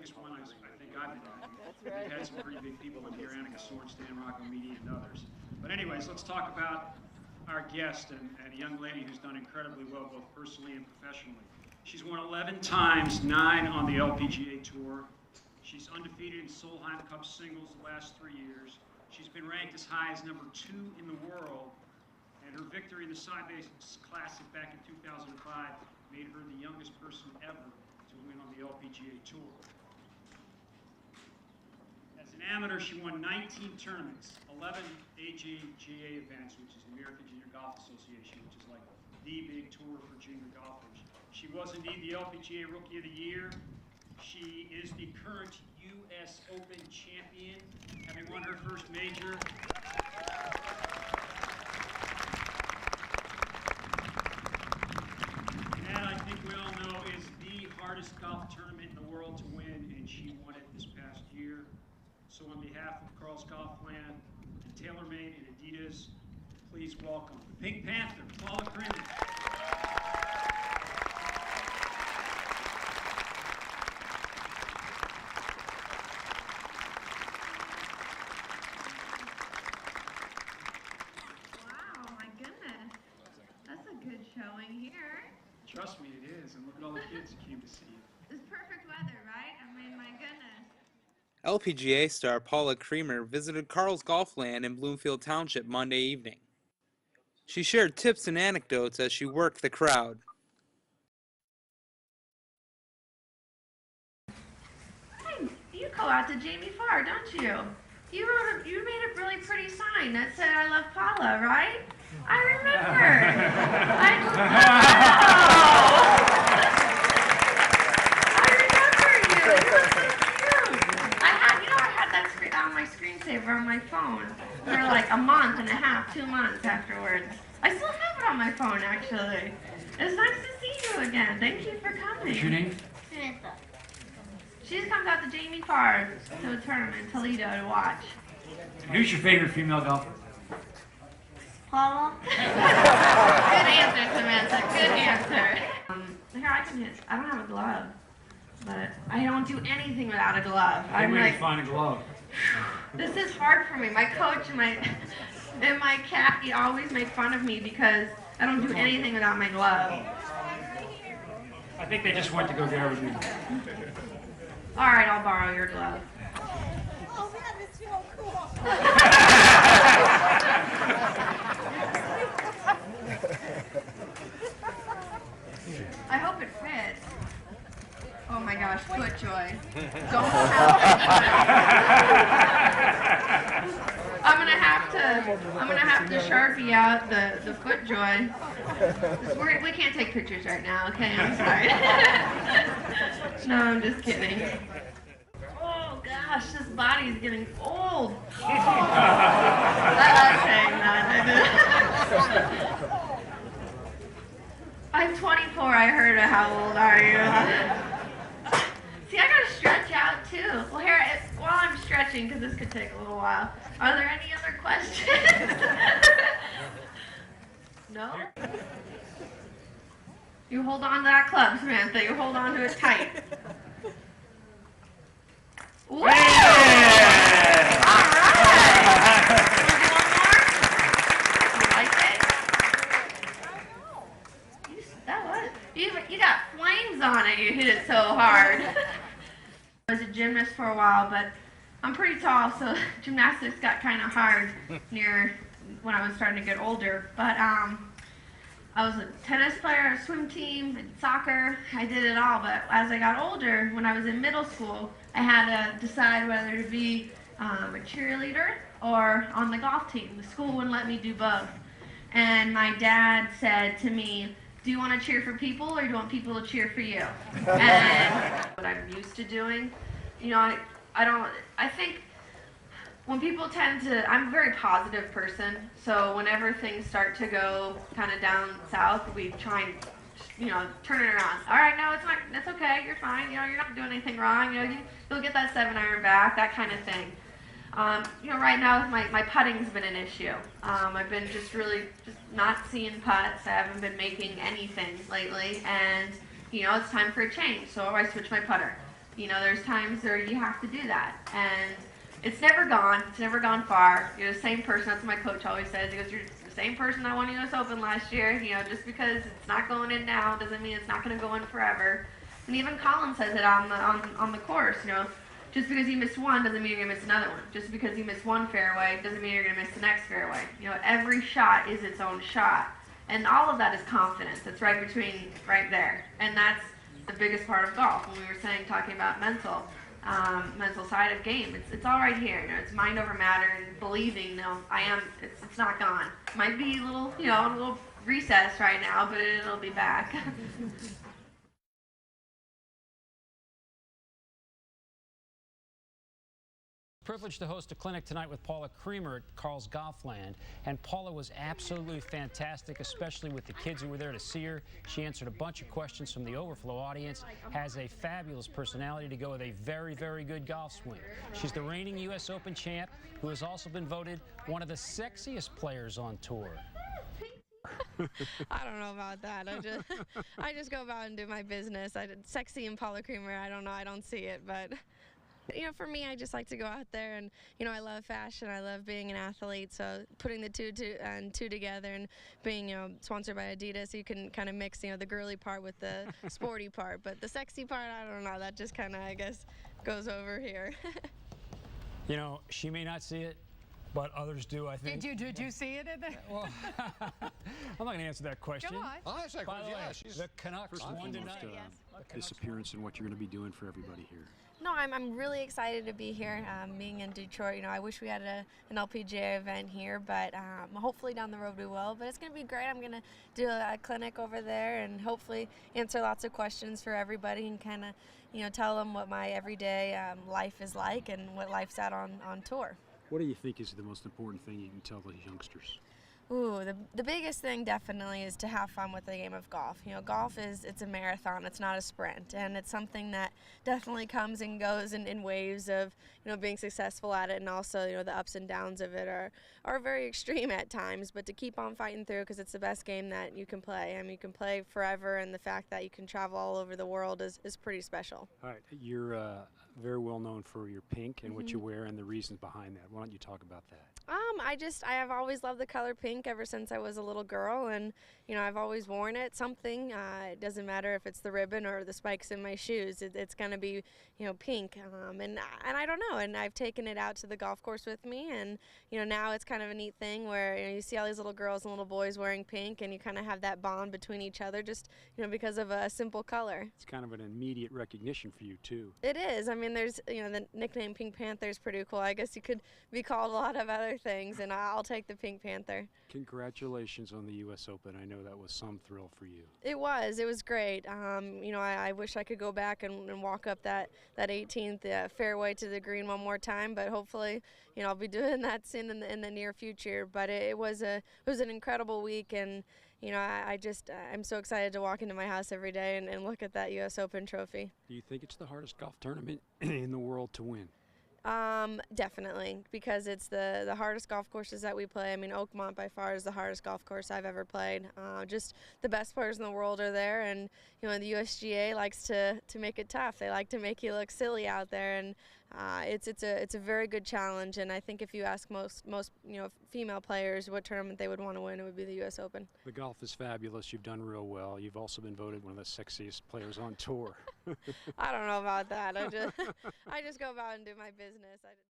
biggest one I think I've been at. We've had some pretty big people in here, Annika Sword, Stan Rocco Media, and others. But anyways, let's talk about our guest and a young lady who's done incredibly well, both personally and professionally. She's won 11 times, 9 on the LPGA Tour. She's undefeated in Solheim Cup singles the last 3 years. She's been ranked as high as #2 in the world. And her victory in the Side-Based Classic back in 2005 made her the youngest person ever to win on the LPGA Tour. As an amateur, she won 19 tournaments, 11 AJGA events, which is the American Junior Golf Association, which is like the big tour for junior golfers. She was indeed the LPGA Rookie of the Year. She is the current U.S. Open champion, having won her first major. That, I think we all know, is the hardest golf tournament in the world to win, and she won it this past year. So on behalf of Carl's Golfland and TaylorMade and Adidas, please welcome the Pink Panther, Paula Creamer. Showing here. Trust me, it is. And look at all the kids who came to see you. It's perfect weather, right? I mean, my goodness. LPGA star Paula Creamer visited Carl's Golfland in Bloomfield Township Monday evening. She shared tips and anecdotes as she worked the crowd. Hey, you go out to Jamie Farr, don't you? You made a really pretty sign that said "I love Paula," right? I remember. I remember you. I had that on my screensaver on my phone for like a month and a half, 2 months afterwards. I still have it on my phone, actually. It's nice to see you again. Thank you for coming. What's your name? Samantha. She just comes out to Jamie Farr to a tournament in Toledo to watch. Who's your favorite female golfer? Paula? Good answer, Samantha. Good answer. Here, I don't have a glove, but I don't do anything without a glove. I'm Way like, to find a glove. this is hard for me. My coach and my cat always make fun of me because I don't do anything without my glove. I think they just went to go get everything. All right, I'll borrow your glove. Oh, man, this is so cool. I hope it fits. Oh my gosh, foot joy. Don't I'm gonna have to Sharpie out the foot joy. We can't take pictures right now, okay? I'm sorry. No, I'm just kidding. Oh gosh, this body's getting old. Oh. I'm not saying that. I'm 24, I heard. How old are you? See, I gotta stretch out too. Well, here, while I'm stretching, because this could take a little while, are there any other questions? No? You hold on to that club, Samantha. You hold on to it tight. Woo! All right. You got flames on it. You hit it so hard. I was a gymnast for a while, but I'm pretty tall, so gymnastics got kind of hard near when I was starting to get older. But I was a tennis player, a swim team, and soccer. I did it all. But as I got older, when I was in middle school, I had to decide whether to be a cheerleader or on the golf team. The school wouldn't let me do both. And my dad said to me, do you want to cheer for people or do you want people to cheer for you? And what I'm used to doing, you know, I think when people tend to, I'm a very positive person, so whenever things start to go kind of down south, we try and, you know, turn it around. All right, no, it's okay, you're fine, you know, you're not doing anything wrong, you know, you'll get that 7-iron back, that kind of thing. You know, right now my putting's been an issue. I've been just not seeing putts. I haven't been making anything lately, and you know, it's time for a change. So I switched my putter. You know, there's times where you have to do that, and it's never gone. It's never gone far. You're the same person. That's what my coach always says. He goes, "You're the same person that won U.S. Open last year. You know, just because it's not going in now doesn't mean it's not going to go in forever." And even Colin says it on the course. You know, just because you missed one doesn't mean you're going to miss another one. Just because you missed one fairway doesn't mean you're going to miss the next fairway. You know, every shot is its own shot, and all of that is confidence. It's right there, and that's the biggest part of golf. When we were talking about mental side of game, it's all right here. You know, it's mind over matter and believing. No, it's not gone. Might be a little recess right now, but it'll be back. Privileged to host a clinic tonight with Paula Creamer at Carl's Golfland, and Paula was absolutely fantastic, especially with the kids who were there to see her. She answered a bunch of questions from the overflow audience, has a fabulous personality to go with a very, very good golf swing. She's the reigning U.S. Open champ, who has also been voted one of the sexiest players on tour. I don't know about that. I just go about and do my business. Sexy and Paula Creamer, I don't know. I don't see it, but you know, for me, I just like to go out there and, you know, I love fashion. I love being an athlete. So putting the two together and being, you know, sponsored by Adidas, you can kind of mix, you know, the girly part with the sporty part. But the sexy part, I don't know. That just kind of, I guess, goes over here. You know, she may not see it, but others do, I think. Did you see it in there? Well, I'm not going to answer that question. Come on. I'll answer that By the question. way, the Canucks won tonight. This appearance and what you're going to be doing for everybody here. No, I'm really excited to be here, being in Detroit. You know, I wish we had an LPGA event here, but hopefully down the road we will. But it's going to be great. I'm going to do a clinic over there and hopefully answer lots of questions for everybody and kind of, you know, tell them what my everyday life is like and what life's at on tour. What do you think is the most important thing you can tell the youngsters? Ooh, the biggest thing definitely is to have fun with the game of golf. You know, golf it's a marathon, it's not a sprint, and it's something that definitely comes and goes in waves of, you know, being successful at it, and also, you know, the ups and downs of it are very extreme at times, but to keep on fighting through because it's the best game that you can play. I mean, you can play forever, and the fact that you can travel all over the world is pretty special. All right, you're very well known for your pink and what you wear and the reasons behind that. Why don't you talk about that? I have always loved the color pink ever since I was a little girl, and you know, I've always worn it. Something, it doesn't matter if it's the ribbon or the spikes in my shoes. It's gonna be, you know, pink. And I don't know. And I've taken it out to the golf course with me, and you know, now it's kind of a neat thing where, you know, you see all these little girls and little boys wearing pink, and you kind of have that bond between each other, just, you know, because of a simple color. It's kind of an immediate recognition for you too. It is. I mean, there's, you know, the nickname Pink Panther is pretty cool. I guess you could be called a lot of other things, and I'll take the Pink Panther. Congratulations on the U.S. Open. I know that was some thrill for you. It was great. You know, I wish I could go back and walk up that 18th fairway to the green one more time, but hopefully, you know, I'll be doing that soon in the near future. But it was an incredible week, and you know, I'm so excited to walk into my house every day and look at that U.S. Open trophy. Do you think it's the hardest golf tournament in the world to win? Definitely, because it's the hardest golf courses that we play. I mean, Oakmont by far is the hardest golf course I've ever played. Just the best players in the world are there, and you know, the USGA likes to make it tough. They like to make you look silly out there, and it's a very good challenge. And I think if you ask most you know, female players what tournament they would want to win, it would be the U.S. Open. The golf is fabulous. You've done real well. You've also been voted one of the sexiest players on tour. I don't know about that. I just go about and do my business.